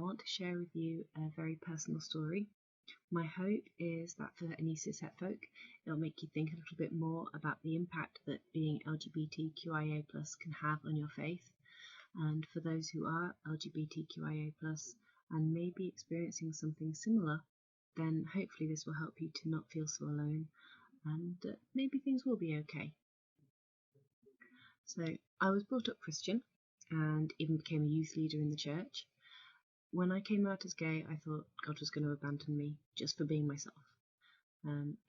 want to share with you a very personal story. My hope is that for any cishet folk, it'll make you think a little bit more about the impact that being LGBTQIA+ can have on your faith. And for those who are LGBTQIA+ and may be experiencing something similar, then hopefully this will help you to not feel so alone, and maybe things will be okay. So I was brought up Christian and even became a youth leader in the church. When I came out as gay, I thought God was going to abandon me just for being myself.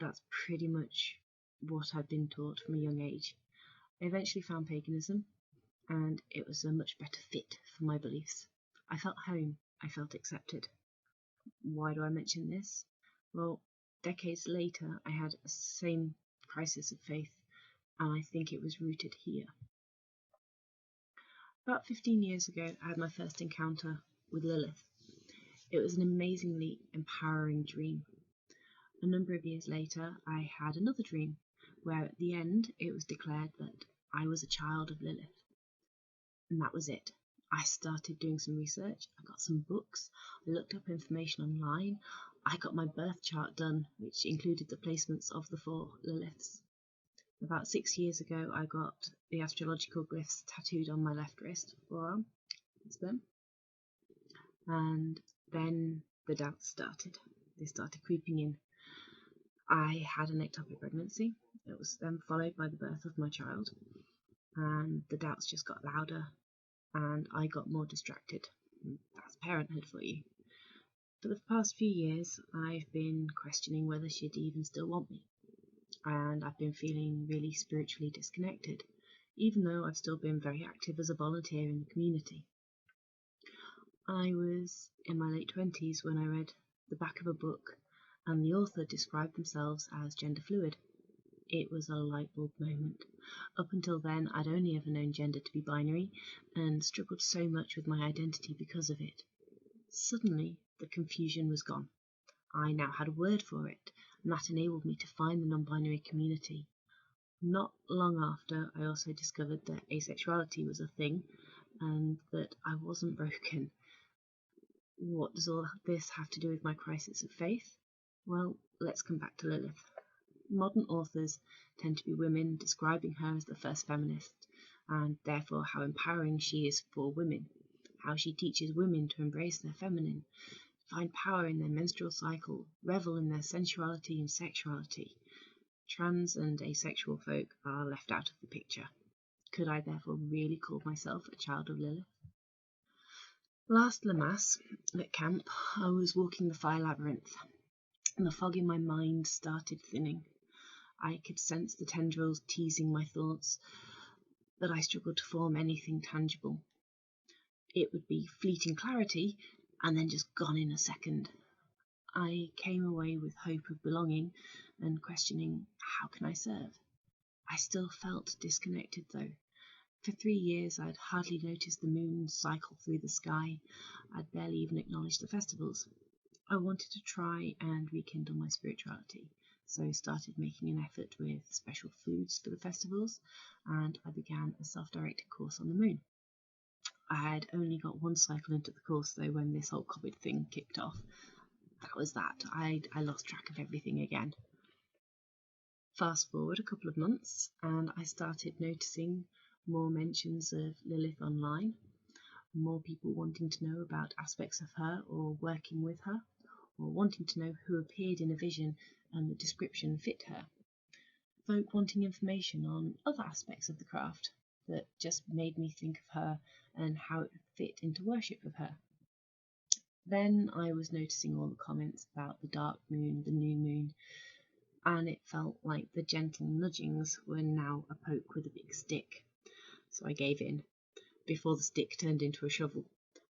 That's pretty much what I'd been taught from a young age. I eventually found paganism, and it was a much better fit for my beliefs. I felt home, I felt accepted. Why do I mention this? Well, decades later, I had a same crisis of faith, and I think it was rooted here. About 15 years ago, I had my first encounter with Lilith. It was an amazingly empowering dream. A number of years later, I had another dream, where at the end it was declared that I was a child of Lilith. And that was it. I started doing some research, I got some books, I looked up information online, I got my birth chart done, which included the placements of the 4 Liliths. About 6 years ago, I got the astrological glyphs tattooed on my left wrist, forearm. It's them. And then the doubts started. They started creeping in. I had an ectopic pregnancy. It was then followed by the birth of my child. And the doubts just got louder, and I got more distracted. That's parenthood for you. For the past few years, I've been questioning whether she'd even still want me. And I've been feeling really spiritually disconnected, even though I've still been very active as a volunteer in the community. I was in my late 20s when I read the back of a book, and the author described themselves as gender fluid. It was a light bulb moment. Up until then, I'd only ever known gender to be binary, and struggled so much with my identity because of it. Suddenly, the confusion was gone. I now had a word for it, and that enabled me to find the non-binary community. Not long after, I also discovered that asexuality was a thing, and that I wasn't broken. What does all this have to do with my crisis of faith? Well, let's come back to Lilith. Modern authors tend to be women describing her as the first feminist, and therefore how empowering she is for women, how she teaches women to embrace their feminine, find power in their menstrual cycle, revel in their sensuality and sexuality. Trans and asexual folk are left out of the picture. Could I therefore really call myself a child of Lilith? Last Lammas at camp, I was walking the fire labyrinth, and the fog in my mind started thinning. I could sense the tendrils teasing my thoughts, but I struggled to form anything tangible. It would be fleeting clarity, and then just gone in a second. I came away with hope of belonging and questioning, how can I serve? I still felt disconnected though. For 3 years I'd hardly noticed the moon cycle through the sky. I'd barely even acknowledged the festivals. I wanted to try and rekindle my spirituality, so I started making an effort with special foods for the festivals, and I began a self-directed course on the moon. I had only got 1 cycle into the course though when this whole COVID thing kicked off. That was that. I lost track of everything again. Fast forward a couple of months, and I started noticing more mentions of Lilith online, more people wanting to know about aspects of her or working with her, or wanting to know who appeared in a vision and the description fit her. Folk wanting information on other aspects of the craft that just made me think of her and how it fit into worship of her. Then I was noticing all the comments about the dark moon, the new moon, and it felt like the gentle nudgings were now a poke with a big stick. So I gave in, before the stick turned into a shovel.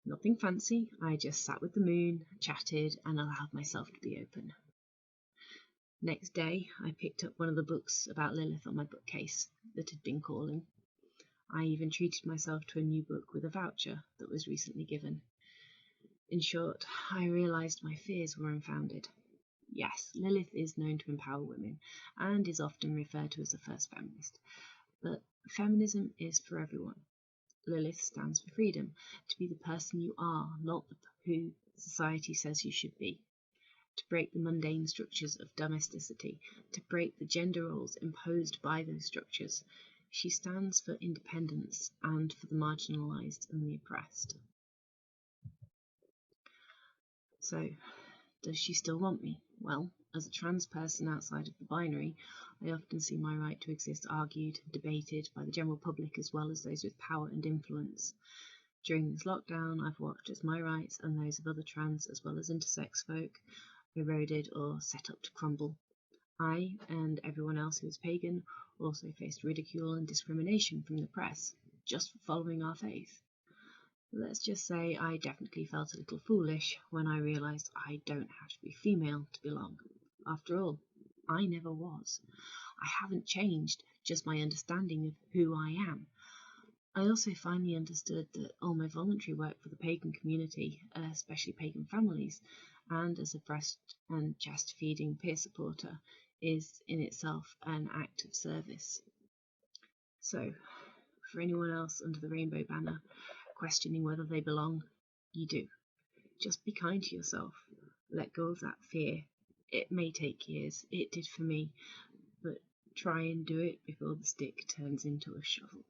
Nothing fancy, I just sat with the moon, chatted, and allowed myself to be open. Next day, I picked up one of the books about Lilith on my bookcase that had been calling. I even treated myself to a new book with a voucher that was recently given. In short, I realised my fears were unfounded. Yes, Lilith is known to empower women, and is often referred to as the first feminist, but feminism is for everyone. Lilith stands for freedom, to be the person you are, not who society says you should be. To break the mundane structures of domesticity, to break the gender roles imposed by those structures. She stands for independence and for the marginalised and the oppressed. So, does she still want me? Well, as a trans person outside of the binary, I often see my right to exist argued, debated by the general public as well as those with power and influence. During this lockdown, I've watched as my rights and those of other trans as well as intersex folk eroded or set up to crumble. I, and everyone else who is pagan, also faced ridicule and discrimination from the press, just for following our faith. Let's just say I definitely felt a little foolish when I realised I don't have to be female to belong. After all, I never was. I haven't changed, just my understanding of who I am. I also finally understood that all my voluntary work for the pagan community, especially pagan families, and as a breast and chest feeding peer supporter, is in itself an act of service. So, for anyone else under the rainbow banner questioning whether they belong, you do. Just be kind to yourself. Let go of that fear. It may take years. It did for me. But try and do it before the stick turns into a shovel.